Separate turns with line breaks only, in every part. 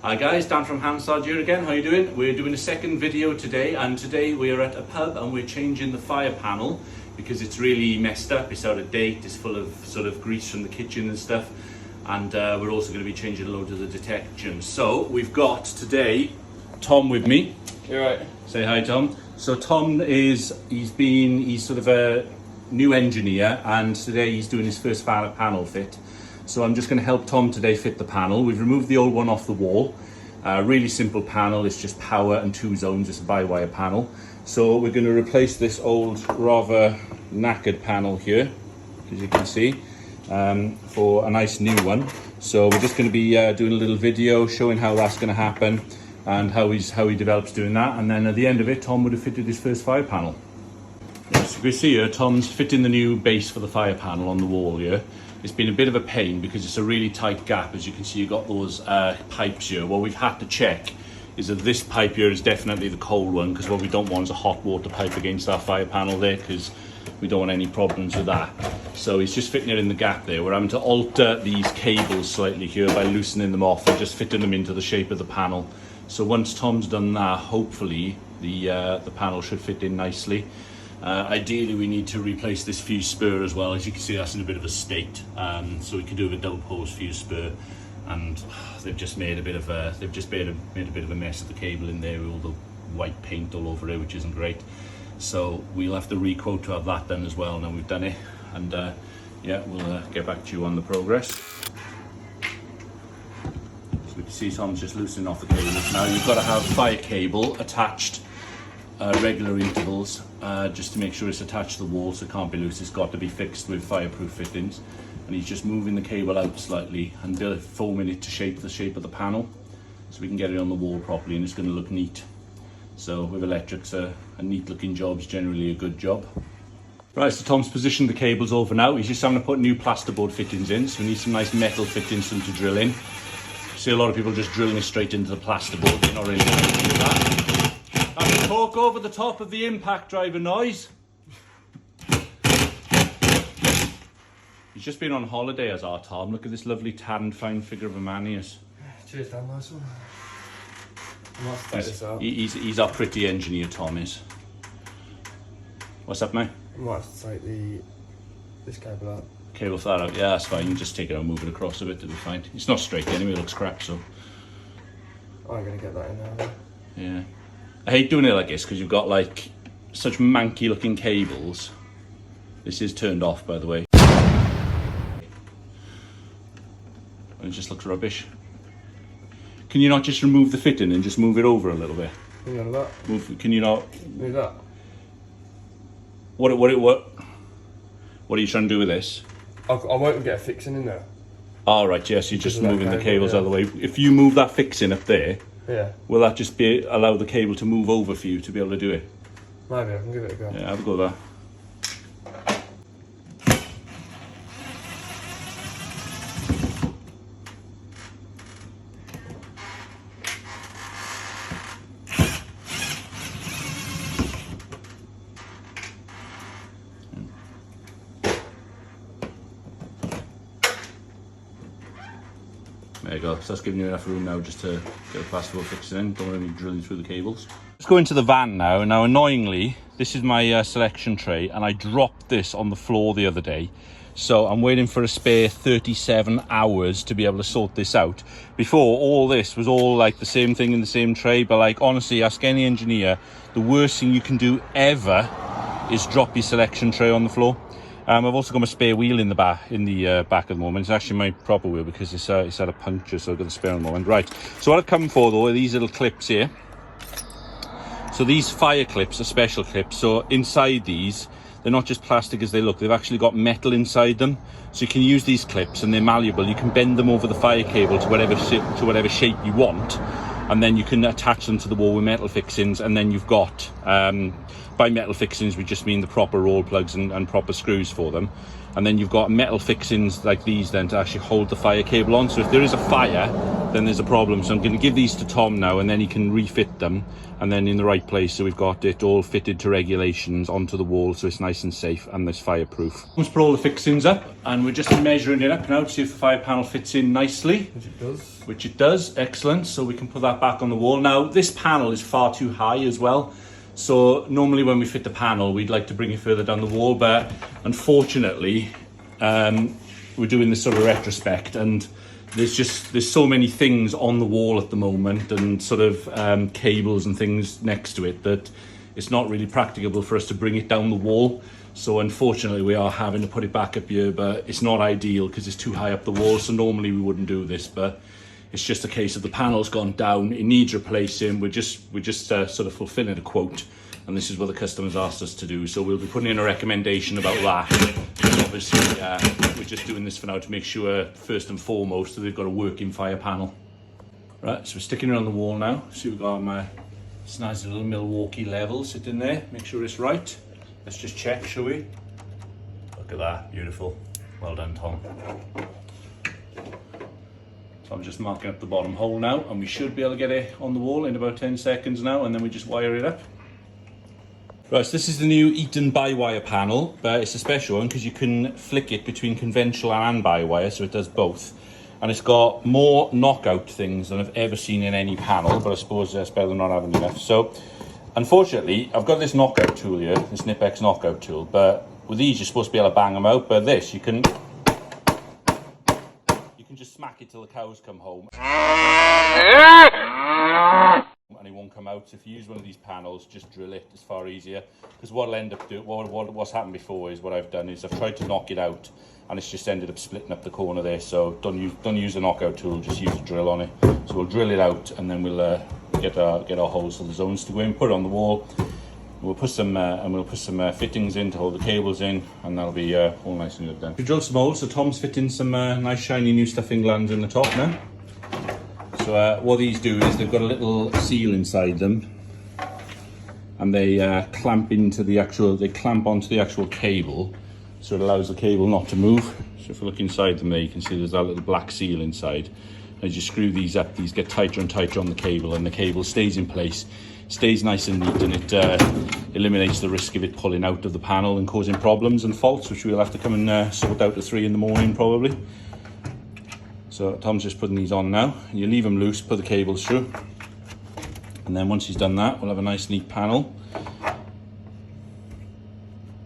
Hi guys, Dan from Hansard here again. How you doing? We're doing a second video today, and today we are at a pub and we're changing the fire panel because it's really messed up. It's out of date, it's full of sort of grease from the kitchen and stuff, and we're also going to be changing a load of the detection. So we've got today Tom with me.
You're right.
Say hi, Tom. So Tom he's sort of a new engineer, and today he's doing his first fire panel fit. So I'm just going to help Tom today fit the panel. We've removed the old one off the wall. Really simple panel, it's just power and 2 zones, it's a by-wire panel. So we're going to replace this old, rather knackered panel here, as you can see, for a nice new one. So we're just going to be doing a little video showing how that's going to happen and how he develops doing that. And then at the end of it, Tom would have fitted his first fire panel. Yes, you can see here, Tom's fitting the new base for the fire panel on the wall here. It's been a bit of a pain because it's a really tight gap. As you can see, you've got those pipes here. What we've had to check is that this pipe here is definitely the cold one, because what we don't want is a hot water pipe against our fire panel there, because we don't want any problems with that. So he's just fitting it in the gap there. We're having to alter these cables slightly here by loosening them off and just fitting them into the shape of the panel. So once Tom's done that, hopefully the panel should fit in nicely. Ideally we need to replace this fuse spur as well. As you can see, that's in a bit of a state, so we can do with a double pose fuse spur, and they've just made a bit of a mess of the cable in there with all the white paint all over it, which isn't great. So we'll have to re-quote to have that done as well. Now we've done it, and yeah, we'll get back to you on the progress. So we can see Tom's just loosening off the cables. Now you've got to have fire cable attached regular intervals, just to make sure it's attached to the wall, so it can't be loose. It's got to be fixed with fireproof fittings, and he's just moving the cable out slightly and forming it to shape the shape of the panel, so we can get it on the wall properly and it's going to look neat. So with electrics, a neat looking job is generally a good job. Right, so Tom's positioned the cables over now. He's just having to put new plasterboard fittings in, so we need some nice metal fittings for him to drill in. See a lot of people just drilling it straight into the plasterboard. They're not really going to do that. Talk over the top of the impact driver noise. He's just been on holiday as our Tom. Look at this lovely tanned fine figure of a man he is.
Cheers, Dan, nice one. I might take this out.
He's our pretty engineer, Tom is. What's up, mate?
I might have to take this cable out.
Cable flat out, yeah, that's fine. You can just take it out and move it across a bit, it'll be fine. It's not straight anyway, it looks crap, so.
I'm going to get that in there then.
Yeah. I hate doing it like this because you've got like such manky looking cables. This is turned off, by the way. It just looks rubbish. Can you not just remove the fitting and just move it over a little bit?
None of that.
Can you not?
Move that.
What are you trying to do with this?
I won't get a fixing in there.
All right, yes, you're just moving the cables out of the way. If you move that fixing up there,
yeah,
will that just allow the cable to move over for you to be able to do it?
Maybe I can give it a go.
Yeah, have a go with that. There you go, so that's giving you enough room now just to get the plasterboard fixed in. Don't want to be drilling through the cables. Let's go into the van now. Now annoyingly, this is my selection tray, and I dropped this on the floor the other day. So I'm waiting for a spare 37 hours to be able to sort this out. Before, all this was all like the same thing in the same tray, but like honestly, ask any engineer, the worst thing you can do ever is drop your selection tray on the floor. I've also got my spare wheel in the back at the moment. It's actually my proper wheel because it's had a puncture, so I've got the spare at the moment. Right, so what I've come for though are these little clips here. So these fire clips are special clips. So inside these, they're not just plastic as they look. They've actually got metal inside them. So you can use these clips, and they're malleable. You can bend them over the fire cable to whatever shape you want, and then you can attach them to the wall with metal fixings. And then you've got by metal fixings, we just mean the proper roll plugs and proper screws for them. And then you've got metal fixings like these then to actually hold the fire cable on. So if there is a fire, then there's a problem. So I'm going to give these to Tom now, and then he can refit them, and then in the right place, so we've got it all fitted to regulations onto the wall, so it's nice and safe and it's fireproof. Let's put all the fixings up, and we're just measuring it up now to see if the fire panel fits in nicely.
Which it does.
Which it does, excellent. So we can put that back on the wall. Now, this panel is far too high as well. So normally when we fit the panel, we'd like to bring it further down the wall, but unfortunately, we're doing this sort of retrospect, and there's so many things on the wall at the moment, and sort of cables and things next to it, that it's not really practicable for us to bring it down the wall. So unfortunately we are having to put it back up here, but it's not ideal because it's too high up the wall. So normally we wouldn't do this, but it's just a case of the panel's gone down, it needs replacing. We're just sort of fulfilling a quote, and this is what the customer's asked us to do. So we'll be putting in a recommendation about that. And obviously, we're just doing this for now to make sure, first and foremost, that they've got a working fire panel. Right, so we're sticking it on the wall now. See, we've got my snazzy little Milwaukee level sitting there. Make sure it's right. Let's just check, shall we? Look at that, beautiful. Well done, Tom. So I'm just marking up the bottom hole now, and we should be able to get it on the wall in about 10 seconds now, and then we just wire it up. Right, so this is the new Eaton by-wire panel, but it's a special one because you can flick it between conventional and by-wire, so it does both. And it's got more knockout things than I've ever seen in any panel, but I suppose that's better than not having enough. So, unfortunately, I've got this knockout tool here, this Knipex knockout tool, but with these you're supposed to be able to bang them out, but this, you can just smack it till the cows come home. And it won't come out. So if you use one of these panels, just drill it. It's far easier, because what'll end up doing, what's happened before is, what I've done is I've tried to knock it out, and it's just ended up splitting up the corner there. So don't use a knockout tool, just use a drill on it. So we'll drill it out, and then we'll get our holes for the zones to go in, put it on the wall. We'll put some fittings in to hold the cables in, and that'll be all nice and good then. We drilled some holes, so Tom's fitting some nice shiny new stuffing glands in the top now. So what these do is they've got a little seal inside them, and they clamp onto the actual cable, so it allows the cable not to move. So if you look inside them there, you can see there's that little black seal inside. As you screw these up, these get tighter and tighter on the cable, and the cable stays in place, stays nice and neat, and it eliminates the risk of it pulling out of the panel and causing problems and faults, which we'll have to come and sort out at 3 in the morning probably. So Tom's just putting these on now. You leave them loose, put the cables through, and then once he's done that, we'll have a nice neat panel.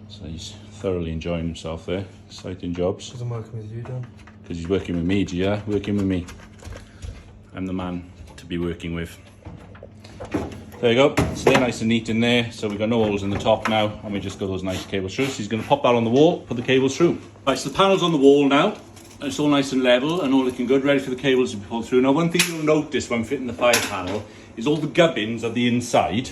So he's thoroughly enjoying himself there. Exciting jobs.
Because I'm working with you, Dan.
Because he's working with me, yeah, working with me. I'm the man to be working with. There you go, stay nice and neat in there. So we've got no holes in the top now, and we just got those nice cables through. So he's going to pop that on the wall, put the cables through. Right, so the panel's on the wall now. It's all nice and level and all looking good, ready for the cables to be pulled through. Now, one thing you'll notice when fitting the fire panel is all the gubbins are the inside.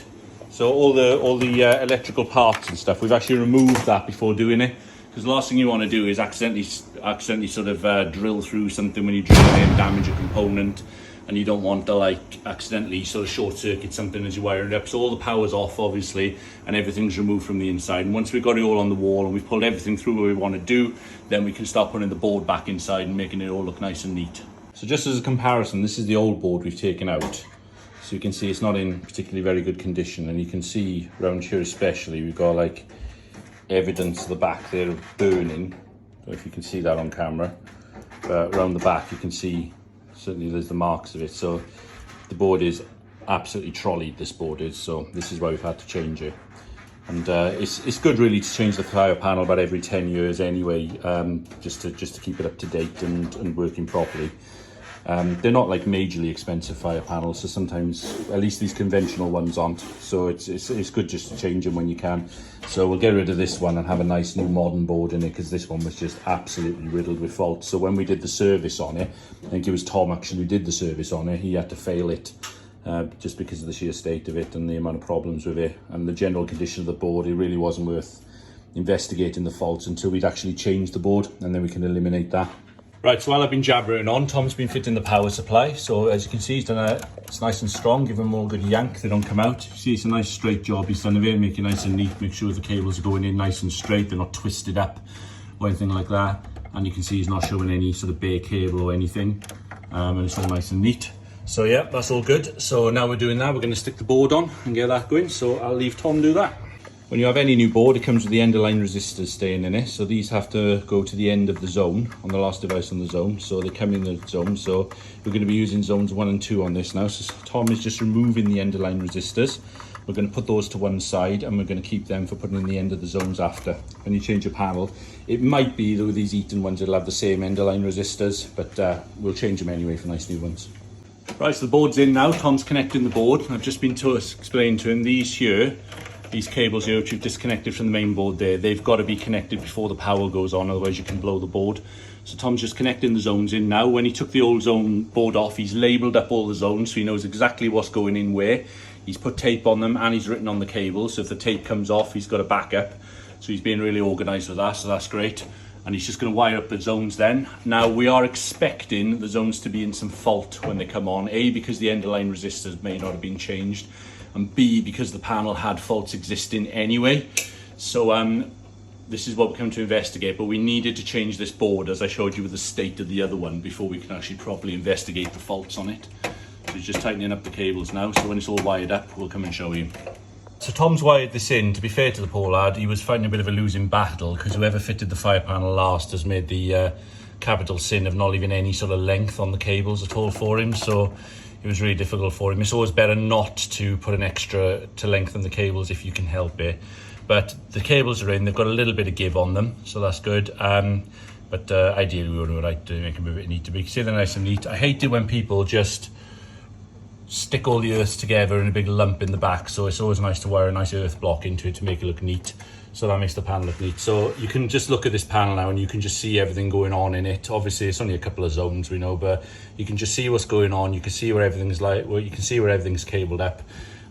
So all the electrical parts and stuff, we've actually removed that before doing it, because the last thing you want to do is accidentally sort of drill through something when you drill it in, damage a component, and you don't want to like accidentally sort of short circuit something as you wire it up. So all the power's off obviously, and everything's removed from the inside. And once we've got it all on the wall and we've pulled everything through where we want to do, then we can start putting the board back inside and making it all look nice and neat. So just as a comparison, this is the old board we've taken out. So you can see it's not in particularly very good condition, and you can see around here especially we've got like evidence at the back there of burning. I don't know if you can see that on camera, but around the back you can see certainly there's the marks of it. So the board is absolutely trolleyed, this board is, so this is why we've had to change it. And it's good really to change the fire panel about every 10 years anyway, just to keep it up to date and working properly. They're not like majorly expensive fire panels, so sometimes, at least these conventional ones aren't, so it's good just to change them when you can. So we'll get rid of this one and have a nice new modern board in it, because this one was just absolutely riddled with faults. So when we did the service on it, I think it was Tom actually who did the service on it, he had to fail it just because of the sheer state of it and the amount of problems with it and the general condition of the board. It really wasn't worth investigating the faults until we'd actually changed the board, and then we can eliminate that. Right, so while I've been jabbering on, Tom's been fitting the power supply. So as you can see, it's nice and strong. Give them all a good yank, they don't come out. You see, it's a nice straight job he's done of it, make it nice and neat, make sure the cables are going in nice and straight, they're not twisted up or anything like that. And you can see he's not showing any sort of bare cable or anything. and it's all nice and neat. So yeah, that's all good. So now we're doing that, we're going to stick the board on and get that going. So I'll leave Tom do that. When you have any new board, it comes with the end of line resistors staying in it. So these have to go to the end of the zone on the last device on the zone. So they come in the zone. So we're going to be using zones 1 and 2 on this now. So Tom is just removing the end of line resistors. We're going to put those to one side and we're going to keep them for putting in the end of the zones after. When you change your panel, it might be that with these Eaton ones, it'll have the same end of line resistors, but we'll change them anyway for nice new ones. Right, so the board's in now. Tom's connecting the board. I've just been to explain to him these cables here, which you've disconnected from the main board there, they've got to be connected before the power goes on, otherwise you can blow the board. So Tom's just connecting the zones in now. When he took the old zone board off, he's labelled up all the zones so he knows exactly what's going in where. He's put tape on them and he's written on the cable, so if the tape comes off, he's got a backup. So he's being really organised with that, so that's great. And he's just going to wire up the zones then. Now we are expecting the zones to be in some fault when they come on. A, because the end of line resistors may not have been changed, and B, because the panel had faults existing anyway. So this is what we're coming to investigate, but we needed to change this board, as I showed you with the state of the other one, before we can actually properly investigate the faults on it. So he's just tightening up the cables now, so when it's all wired up, we'll come and show you. So Tom's wired this in. To be fair to the poor lad, he was fighting a bit of a losing battle because whoever fitted the fire panel last has made the capital sin of not leaving any sort of length on the cables at all for him. So it was really difficult for him. It's always better not to put an extra to lengthen the cables if you can help it. But the cables are in, they've got a little bit of give on them, so that's good. But ideally we would like to make them a bit neat to be. See, they're nice and neat. I hate it when people just stick all the earths together in a big lump in the back, so it's always nice to wire a nice earth block into it to make it look neat. So that makes the panel look neat. So you can just look at this panel now and you can just see everything going on in it. Obviously it's only a couple of zones, we know, but you can just see what's going on. You can see where everything's you can see where everything's cabled up,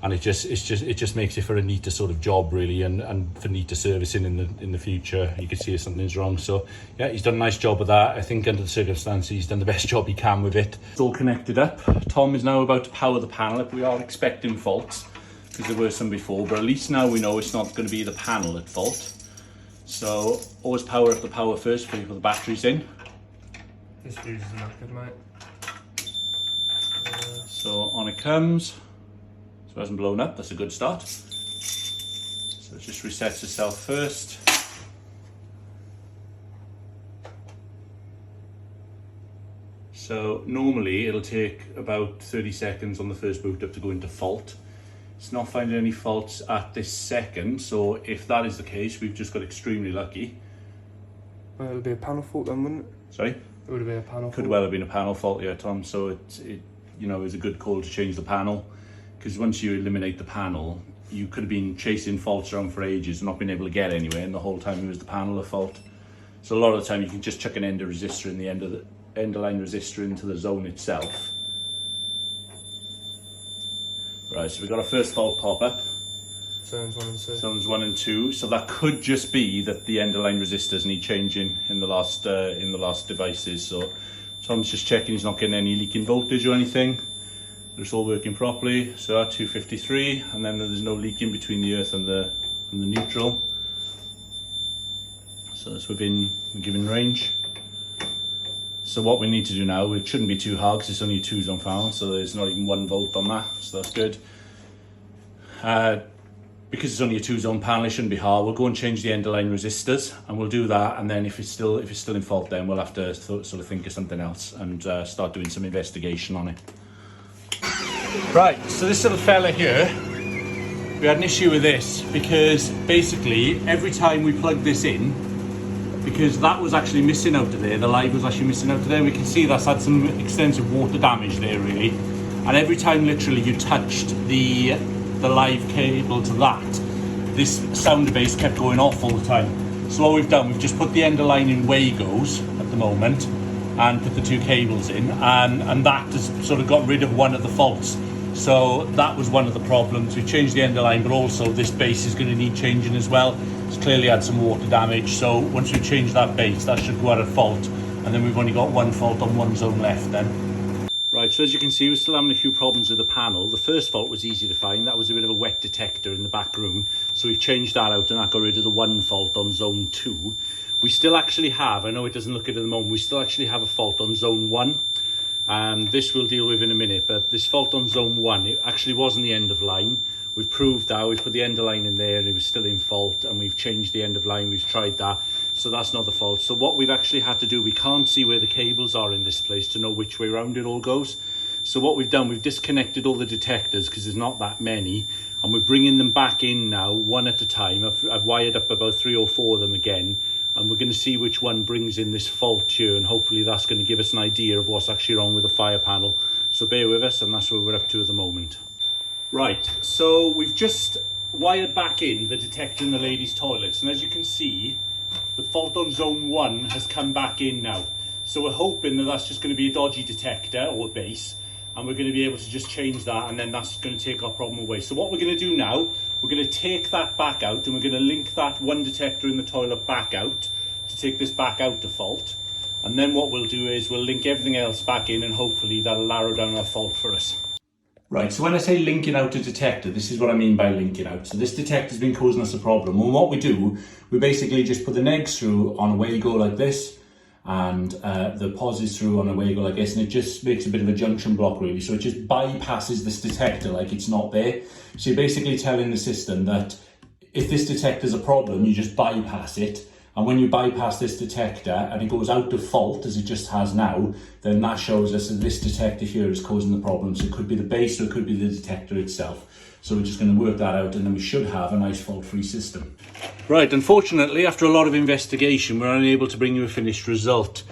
and it just makes it for a neater sort of job really, and for neater servicing in the future. You can see if something's wrong. So yeah, he's done a nice job of that. I think under the circumstances he's done the best job he can with it. It's all connected up. Tom is now about to power the panel up. We are expecting faults because there were some before, but at least now we know it's not going to be the panel at fault. So always power up the power first before you put the batteries in.
This fuse is not good, mate.
So on it comes. So it hasn't blown up, that's a good start. So it just resets itself first. So normally it'll take about 30 seconds on the first boot up to go into fault. It's not finding any faults at this second, so if that is the case, we've just got extremely lucky.
Well, it'll be a panel fault then, wouldn't it?
Sorry?
It would have been a panel fault.
Could well have been a panel fault, yeah, Tom. So it you know, is a good call to change the panel, because once you eliminate the panel, you could have been chasing faults around for ages and not been able to get anywhere, and the whole time it was the panel at fault. So a lot of the time you can just chuck an end of resistor in the end of line resistor into the zone itself. Right, so we've got our first fault pop up.
Zones 1 and 2.
Zones 1 and 2. So that could just be that the end of line resistors need changing in the last devices. So Tom's just checking he's not getting any leaking voltage or anything. It's all working properly. So at 253, and then there's no leaking between the earth and the neutral. So that's within the given range. So what we need to do now, it shouldn't be too hard because it's only a 2-zone panel, so there's not even 1 volt on that, so that's good. Because it's only a 2-zone panel, it shouldn't be hard. We'll go and change the end of line resistors, and we'll do that, and then if it's still in fault, then we'll have to sort of think of something else and start doing some investigation on it. Right, so this little fella here, we had an issue with this because basically every time we plug this in, because that was actually missing out of there, the live was actually missing out of there, we can see that's had some extensive water damage there really, and every time literally you touched the live cable to that, this sounder base kept going off all the time. So what we've done, we've just put the end of line in Wagos at the moment and put the 2 cables in, and that has sort of got rid of one of the faults. So that was one of the problems. We changed the end of line, but also this base is going to need changing as well. It's clearly had some water damage, so once we change that base, that should go out of fault, and then we've only got 1 fault on 1 zone left then. Right, so as you can see, we're still having a few problems with the panel. The first fault was easy to find. That was a bit of a wet detector in the back room, so we've changed that out, and that got rid of the 1 fault on zone 2. We still actually have, I know it doesn't look it at the moment, we still actually have a fault on zone 1. This we'll deal with in a minute, but this fault on zone 1, it actually wasn't the end of line. We've proved that, we put the end of line in there, it was still in fault, and we've changed the end of line, we've tried that, so that's not the fault. So what we've actually had to do, we can't see where the cables are in this place to know which way around it all goes. So what we've done, we've disconnected all the detectors because there's not that many, and we're bringing them back in now, one at a time. I've wired up about 3 or 4 of them again, and we're going to see which one brings in this fault here, and hopefully that's going to give us an idea of what's actually wrong with the fire panel. So bear with us, and that's where we're up to at the moment. Right, so we've just wired back in the detector in the ladies' toilets, and as you can see, the fault on zone 1 has come back in now. So we're hoping that that's just going to be a dodgy detector or a base, and we're going to be able to just change that, and then that's going to take our problem away. So what we're going to do now, we're going to take that back out, and we're going to link that one detector in the toilet back out to take this back out to fault. And then what we'll do is we'll link everything else back in, and hopefully that'll narrow down our fault for us. Right, so when I say linking out a detector, this is what I mean by linking out. So this detector's been causing us a problem. And what we do, we basically just put the negs through on a way-go like this, and the positives through on a way-go like this, and it just makes a bit of a junction block really. So it just bypasses this detector like it's not there. So you're basically telling the system that if this detector's a problem, you just bypass it. And when you bypass this detector and it goes out of fault, as it just has now, then that shows us that this detector here is causing the problem. So it could be the base or it could be the detector itself. So we're just going to work that out, and then we should have a nice fault-free system. Right, unfortunately, after a lot of investigation, we're unable to bring you a finished result.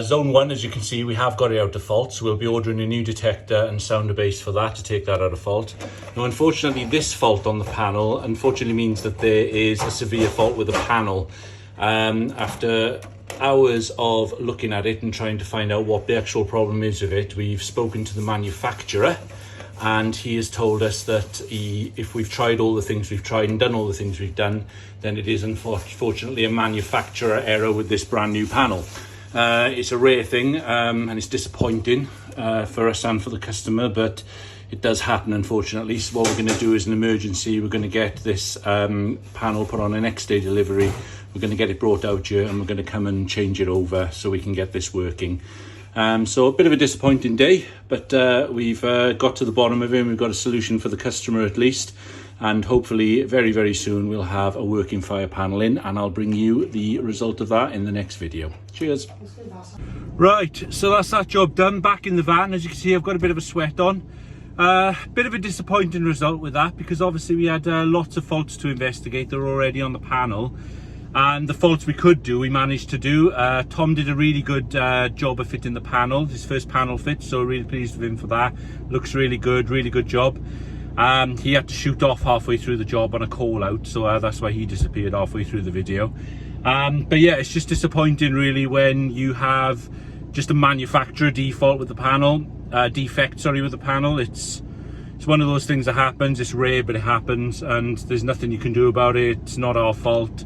Zone 1, as you can see, we have got it out of fault, so we'll be ordering a new detector and sounder base for that to take that out of fault. Now, unfortunately, this fault on the panel, unfortunately means that there is a severe fault with the panel. After hours of looking at it and trying to find out what the actual problem is with it, we've spoken to the manufacturer, and he has told us that if we've tried all the things we've tried and done all the things we've done, then it is unfortunately a manufacturer error with this brand new panel. It's a rare thing, and it's disappointing for us and for the customer, but it does happen, unfortunately. So what we're going to do is an emergency. We're going to get this panel put on a next day delivery. We're going to get it brought out here, and we're going to come and change it over so we can get this working. So a bit of a disappointing day, but we've got to the bottom of it, and we've got a solution for the customer at least. And hopefully very, very soon we'll have a working fire panel in, and I'll bring you the result of that in the next video. Cheers. Right, so that's that job done. Back in the van, as you can see, I've got a bit of a sweat on. Bit of a disappointing result with that, because obviously we had lots of faults to investigate. They're already on the panel, and the faults we could do, we managed to do. Tom did a really good job of fitting the panel, his first panel fit, so really pleased with him for that. Looks really good job. He had to shoot off halfway through the job on a call out, so that's why he disappeared halfway through the video. But yeah, it's just disappointing really when you have just a manufacturer default with the panel, defect with the panel. It's one of those things that happens. It's rare, but it happens, and there's nothing you can do about it. It's not our fault,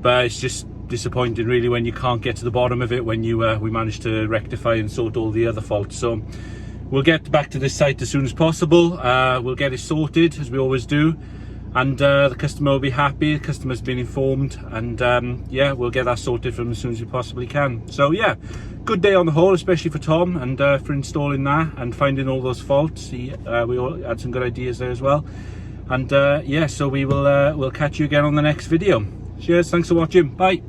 but it's just disappointing really when you can't get to the bottom of it, when we managed to rectify and sort all the other faults. So we'll get back to this site as soon as possible. We'll get it sorted as we always do, and the customer will be happy. The customer's been informed, and yeah, we'll get that sorted for them as soon as we possibly can. So yeah, good day on the whole, especially for Tom, and for installing that and finding all those faults. We all had some good ideas there as well. And yeah, so we'll catch you again on the next video. Cheers, thanks for watching, bye.